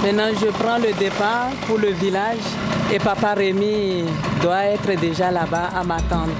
Maintenant, je prends le départ pour le village et Papa Rémi doit être déjà là-bas à m'attendre.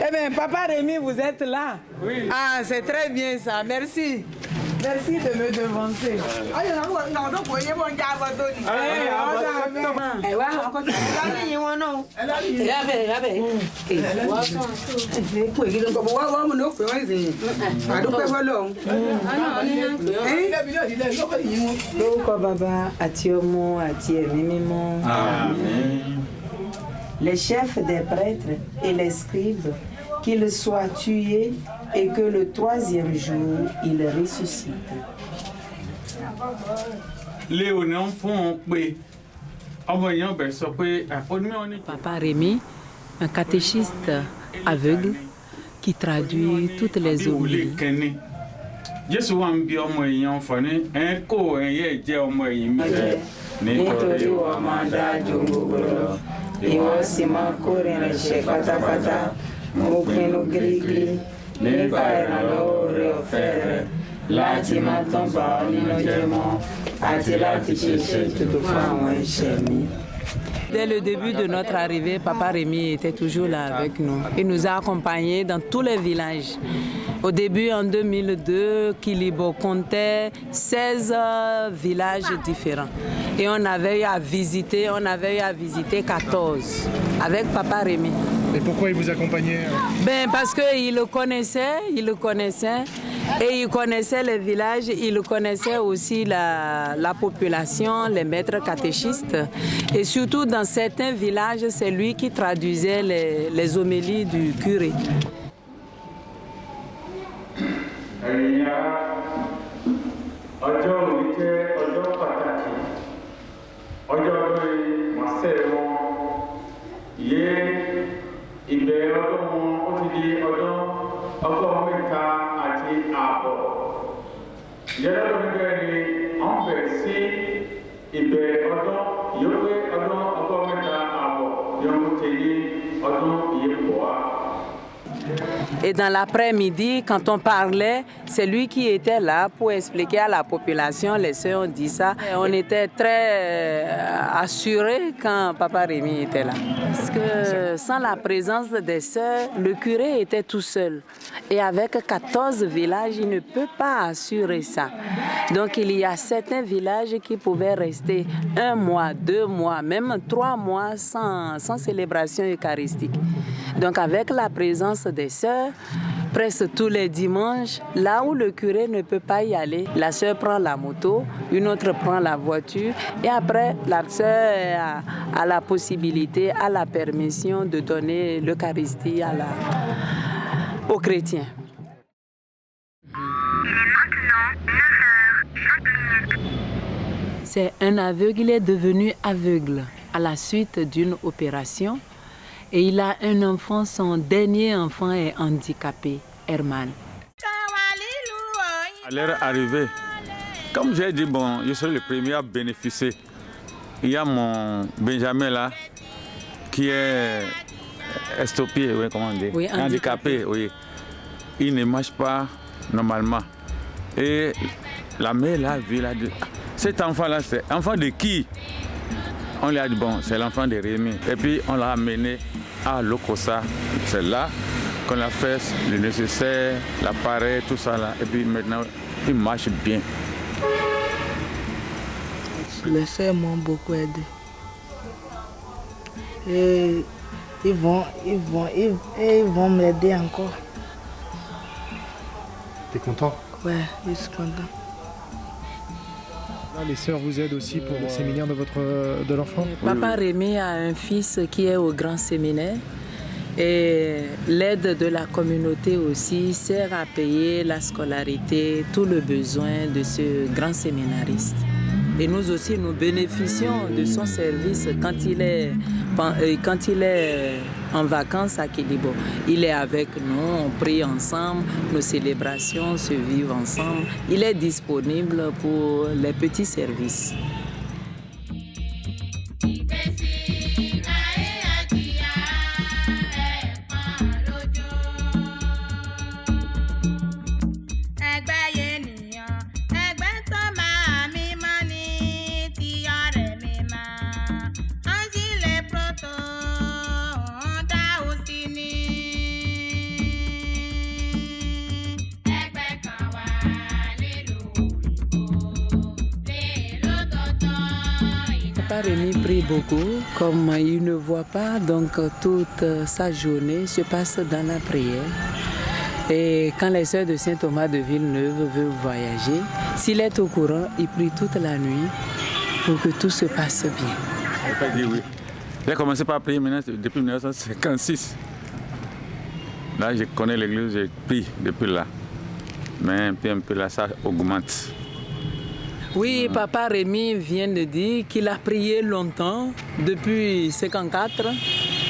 Eh bien, Papa Rémi, vous êtes là? Oui. Ah, c'est très bien ça. Merci. Merci de me devancer. Les chefs des prêtres et les scribes, qu'ils soient tués et que le troisième jour, ils ressuscitent. Papa Rémi, un catéchiste aveugle qui traduit toutes les homélies. Dès le début de notre arrivée, Papa Rémi était toujours là avec nous. Il nous a accompagnés dans tous les villages. Au début, en 2002, Kilibo comptait 16 villages différents. Et on avait eu à visiter 14 avec Papa Rémi. Et pourquoi il vous accompagnait? Parce qu'il le connaissait. Et il connaissait les villages, il connaissait aussi la population, les maîtres catéchistes. Et surtout dans certains villages, c'est lui qui traduisait les homélies du curé. Et dans l'après-midi, quand on parlait, c'est lui qui était là pour expliquer à la population. Les sœurs ont dit ça. Et on était très assurés quand Papa Rémi était là. Parce que sans la présence des sœurs, le curé était tout seul. Et avec 14 villages, il ne peut pas assurer ça. Donc il y a certains villages qui pouvaient rester 1 mois, 2 mois, même 3 mois sans célébration eucharistique. Donc avec la présence des sœurs, presque tous les dimanches, là où le curé ne peut pas y aller, la sœur prend la moto, une autre prend la voiture et après la sœur a la possibilité, a la permission de donner l'Eucharistie aux chrétiens. C'est un aveugle, il est devenu aveugle à la suite d'une opération. Et il a un enfant, son dernier enfant est handicapé, Herman. À leur arrivée, comme j'ai dit, je serai le premier à bénéficier. Il y a mon Benjamin là, qui est estopié, oui, comment on dit, oui, handicapé. Oui. Il ne marche pas normalement. Et la mère l'a vu, elle a dit, cet enfant-là, c'est enfant de qui? On lui a dit, c'est l'enfant de Rémi. Et puis on l'a amené à Lokosa. C'est là qu'on a fait le nécessaire, l'appareil, tout ça là. Et puis maintenant, il marche bien. Les sœurs m'ont beaucoup aidé. Et ils vont m'aider encore. T'es content? Ouais, je suis content. Là, les sœurs vous aident aussi pour le séminaire de l'enfant? Papa Rémi a un fils qui est au grand séminaire. Et l'aide de la communauté aussi sert à payer la scolarité, tout le besoin de ce grand séminariste. Et nous aussi, nous bénéficions de son service quand il est en vacances à Kélibo. Il est avec nous, on prie ensemble, nos célébrations se vivent ensemble. Il est disponible pour les petits services. Papa Rémi prie beaucoup, comme il ne voit pas, donc toute sa journée se passe dans la prière. Et quand les sœurs de Saint Thomas de Villeneuve veulent voyager, s'il est au courant, il prie toute la nuit pour que tout se passe bien. Je peux dire oui. J'ai commencé par prier maintenant depuis 1956. Là, je connais l'église, je prie depuis là. Mais un peu là, ça augmente. Oui, Papa Rémi vient de dire qu'il a prié longtemps, depuis 1954,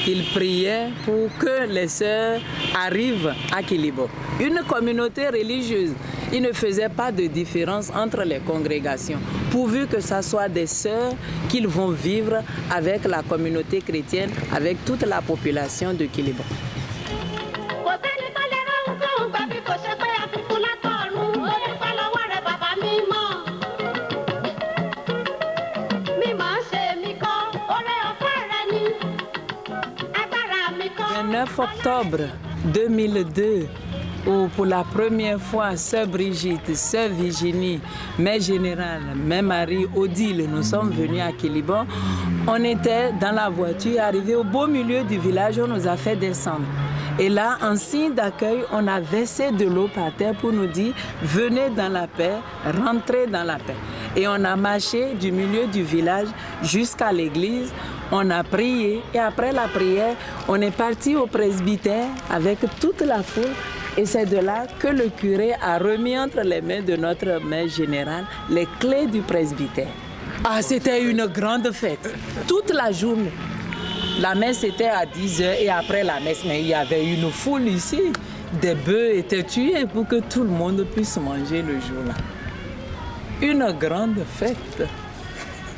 qu'il priait pour que les sœurs arrivent à Kélibo. Une communauté religieuse, il ne faisait pas de différence entre les congrégations, pourvu que ce soit des sœurs qu'ils vont vivre avec la communauté chrétienne, avec toute la population de Kélibo. Le 9 octobre 2002, où pour la première fois, Sœur Brigitte, Sœur Virginie, Mère Générale, Mère Marie, Odile, nous sommes venus à Kélibo. On était dans la voiture, arrivé au beau milieu du village, on nous a fait descendre. Et là, en signe d'accueil, on a versé de l'eau par terre pour nous dire « Venez dans la paix, rentrez dans la paix ». Et on a marché du milieu du village jusqu'à l'église. On a prié et après la prière, on est parti au presbytère avec toute la foule. Et c'est de là que le curé a remis entre les mains de notre mère générale les clés du presbytère. Ah, c'était une grande fête, toute la journée. La messe était à 10h et après la messe, mais il y avait une foule ici. Des bœufs étaient tués pour que tout le monde puisse manger le jour-là. Une grande fête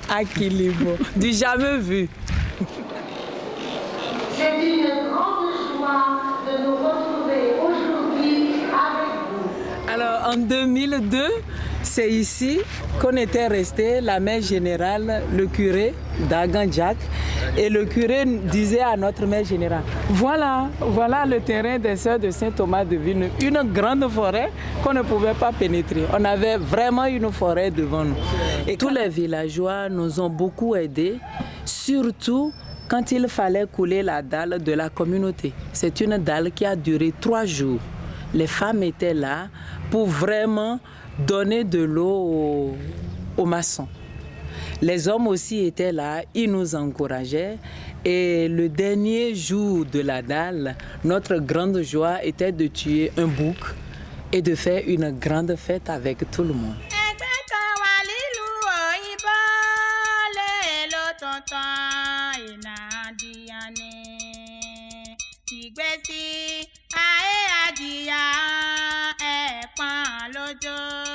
à Kélibo, du jamais vu. C'est une grande joie de nous retrouver aujourd'hui avec vous. Alors en 2002, c'est ici qu'on était resté, la mère générale, le curé d'Aganjak. Et le curé disait à notre mère générale, voilà le terrain des sœurs de Saint Thomas de Villeneuve, une grande forêt qu'on ne pouvait pas pénétrer. On avait vraiment une forêt devant nous. Et tous les villageois nous ont beaucoup aidés, surtout quand il fallait couler la dalle de la communauté. C'est une dalle qui a duré 3 jours. Les femmes étaient là pour vraiment donner de l'eau aux maçons. Les hommes aussi étaient là, ils nous encourageaient. Et le dernier jour de la dalle, notre grande joie était de tuer un bouc et de faire une grande fête avec tout le monde. Lójó.